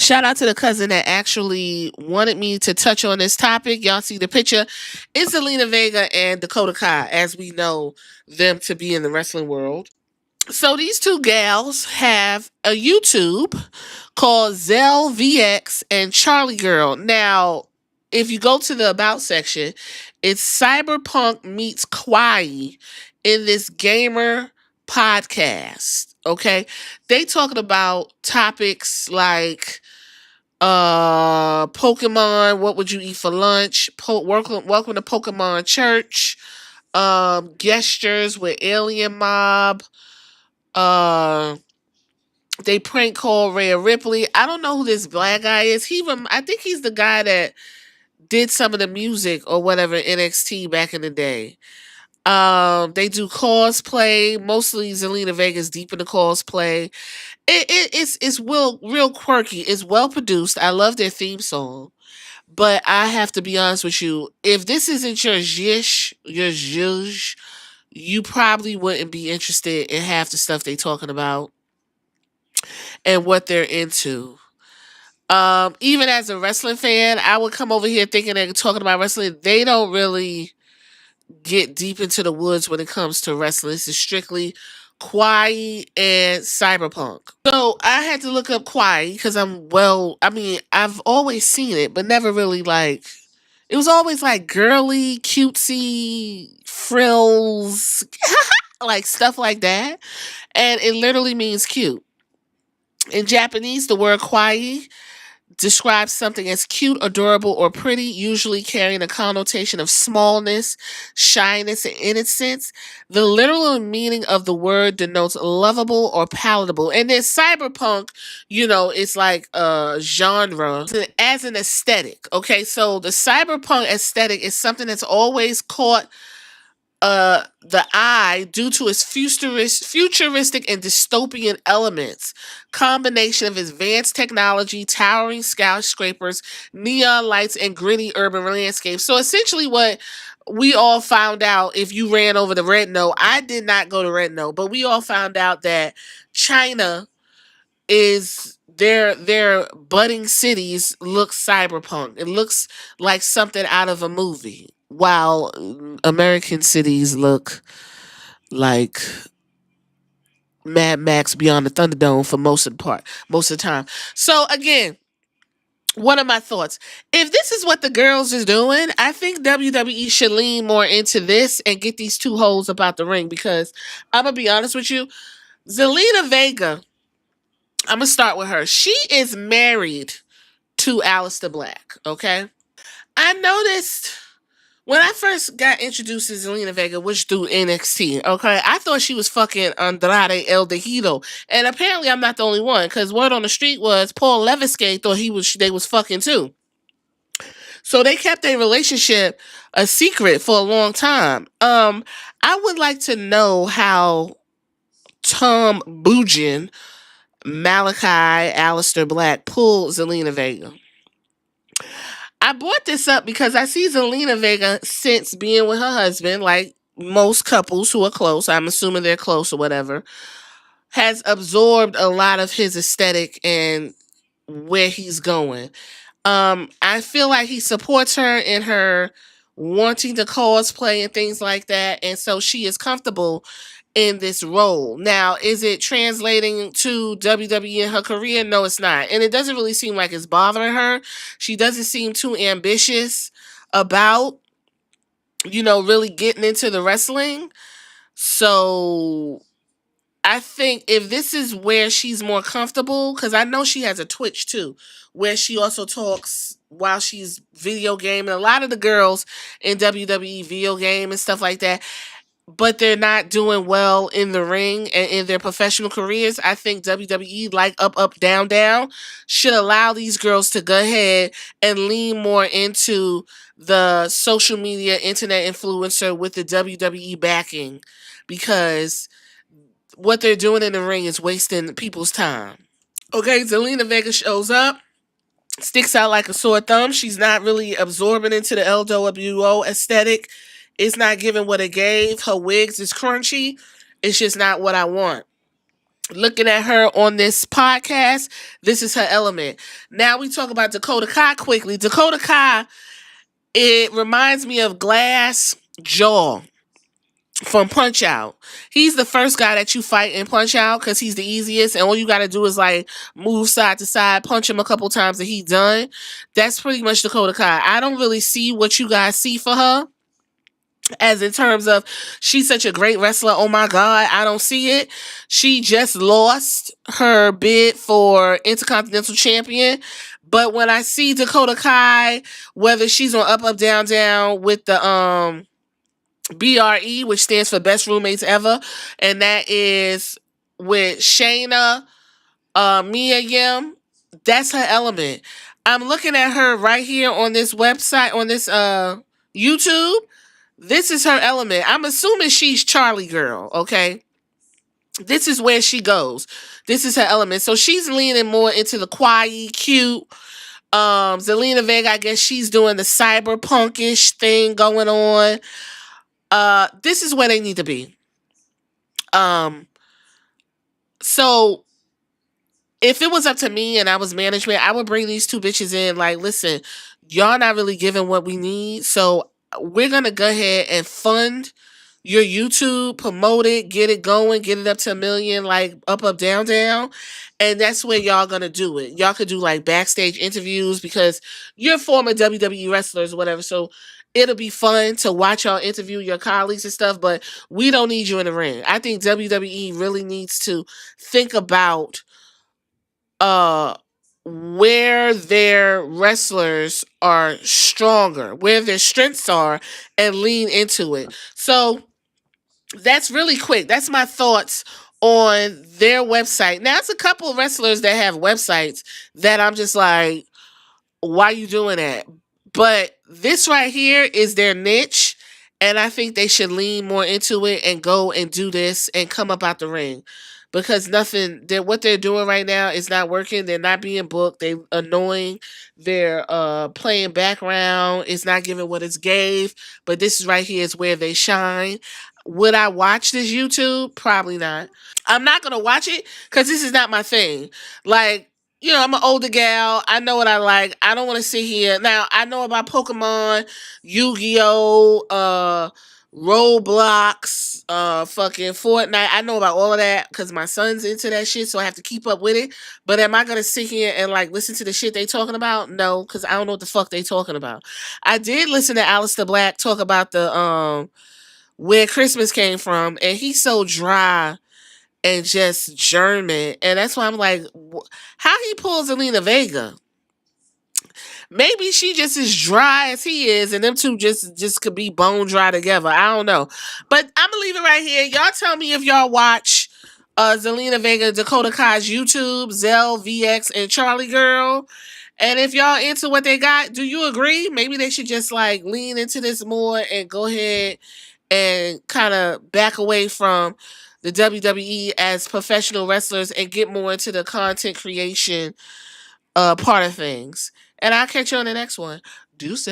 Shout out to the cousin that actually wanted me to touch on this topic. Y'all see the picture. It's Zelina Vega and Dakota Kai, as we know them to be in the wrestling world. So these two gals have a YouTube called Zel VX and Charlie Girl. Now, if you go to the About section, it's Cyberpunk meets Kawaii in this gamer podcast. Okay. They talking about topics like Pokemon, what would you eat for lunch? Welcome to Pokemon Church. Gestures with Alien Mob. Uh, they prank call Rhea Ripley. I don't know who this black guy is. I think he's the guy that did some of the music or whatever in NXT back in the day. They do cosplay. Mostly Zelina Vega's deep in the cosplay. It's real quirky. It's well produced. I love their theme song. But I have to be honest with you. If this isn't your zhuzh, you probably wouldn't be interested in half the stuff they talking about and what they're into. Even as a wrestling fan, I would come over here thinking they're talking about wrestling. They don't really get deep into the woods when it comes to wrestling. This is strictly kawaii and cyberpunk. So I had to look up kawaii because I've always seen it, but never really like. It was always like girly, cutesy, frills, like stuff like that. And it literally means cute. In Japanese, the word kawaii describes something as cute, adorable, or pretty, usually carrying a connotation of smallness, shyness, and innocence. The literal meaning of the word denotes lovable or palatable. And then cyberpunk, it's like a genre as an aesthetic. Okay, so the cyberpunk aesthetic is something that's always caught the eye due to its futuristic and dystopian elements, combination of advanced technology, towering skyscrapers, neon lights, and gritty urban landscapes. So essentially what we all found out, if you ran over the Red Note, I did not go to Red Note, but we all found out that China is their budding cities look cyberpunk. It looks like something out of a movie, while American cities look like Mad Max Beyond the Thunderdome for most of the time. So again, what are my thoughts? If this is what the girls is doing, I think WWE should lean more into this and get these two hoes about the ring, because I'm gonna be honest with you, Zelina Vega, I'm gonna start with her. She is married to Aleister Black, okay? I noticed when I first got introduced to Zelina Vega, which through NXT, okay, I thought she was fucking Andrade El Tejido. And apparently I'm not the only one, because word on the street was Paul Leviskay thought they was fucking too. So they kept their relationship a secret for a long time. I would like to know how Tom Bujin, Malachi, Aleister Black pulled Zelina Vega. I brought this up because I see Zelina Vega, since being with her husband, like most couples who are close, I'm assuming they're close or whatever, has absorbed a lot of his aesthetic and where he's going. I feel like he supports her in her wanting to cosplay and things like that, and so she is comfortable in this role. Now, is it translating to WWE in her career? No, it's not. And it doesn't really seem like it's bothering her. She doesn't seem too ambitious about, really getting into the wrestling. So I think if this is where she's more comfortable, because I know she has a Twitch too, where she also talks while she's video gaming. A lot of the girls in WWE video game and stuff like that, but they're not doing well in the ring and in their professional careers. I think WWE, like Up, Up, Down, Down, should allow these girls to go ahead and lean more into the social media, internet influencer with the WWE backing, because what they're doing in the ring is wasting people's time. Okay, Zelina Vega shows up, sticks out like a sore thumb. She's not really absorbing into the LWO aesthetic. It's not giving what it gave. Her wigs is crunchy. It's just not what I want. Looking at her on this podcast, this is her element. Now we talk about Dakota Kai quickly. Dakota Kai, it reminds me of Glass Jaw from Punch Out. He's the first guy that you fight in Punch Out because he's the easiest, and all you got to do is like move side to side, punch him a couple times, and he's done. That's pretty much Dakota Kai. I don't really see what you guys see for her. As in terms of she's such a great wrestler, oh my god, I don't see it. She just lost her bid for Intercontinental Champion. But when I see Dakota Kai, whether she's on Up Up Down Down with the BRE, which stands for Best Roommates Ever, and that is with Shayna, Mia Yim, that's her element. I'm looking at her right here on this website, on this YouTube. This is her element. I'm assuming she's Charlie Girl, okay? This is where she goes. This is her element. So she's leaning more into the kawaii, cute. Zelina Vega, I guess she's doing the cyberpunkish thing going on. This is where they need to be. Um, so if it was up to me and I was management, I would bring these two bitches in. Like, listen, y'all not really giving what we need, so we're gonna go ahead and fund your YouTube, promote it, get it going, get it up to 1 million, like Up Up Down Down, and that's where y'all gonna do it. Y'all could do like backstage interviews because you're former WWE wrestlers or whatever, so it'll be fun to watch y'all interview your colleagues and stuff. But we don't need you in the ring. I think WWE really needs to think about uh where their wrestlers are stronger, where their strengths are, and lean into it. So that's really quick. That's my thoughts on their website. Now, it's a couple of wrestlers that have websites that I'm just like, why you doing that? But this right here is their niche, and I think they should lean more into it and go and do this and come up out the ring. Because what they're doing right now is not working. They're not being booked. They annoying. They're playing background. It's not giving what it's gave. But this is right here is where they shine. Would I watch this YouTube? Probably not. I'm not gonna watch it because this is not my thing. Like, I'm an older gal. I know what I like. I don't want to sit here. Now, I know about Pokemon, Yu-Gi-Oh, Roblox, fucking Fortnite. I know about all of that because my son's into that shit, so I have to keep up with it. But am I gonna sit here and like listen to the shit they talking about? No, because I don't know what the fuck they talking about. I did listen to Alistair Black talk about the where Christmas came from, and he's so dry and just German. And that's why I'm like, how he pulls Zelina Vega? Maybe she just as dry as he is, and them two just could be bone dry together. I don't know. But I'm gonna leave it right here. Y'all tell me if y'all watch Zelina Vega, Dakota Kai's YouTube, Zel VX, and Charlie Girl. And if y'all into what they got, do you agree? Maybe they should just like lean into this more and go ahead and kind of back away from the WWE as professional wrestlers and get more into the content creation part of things. And I'll catch you on the next one. Deuces.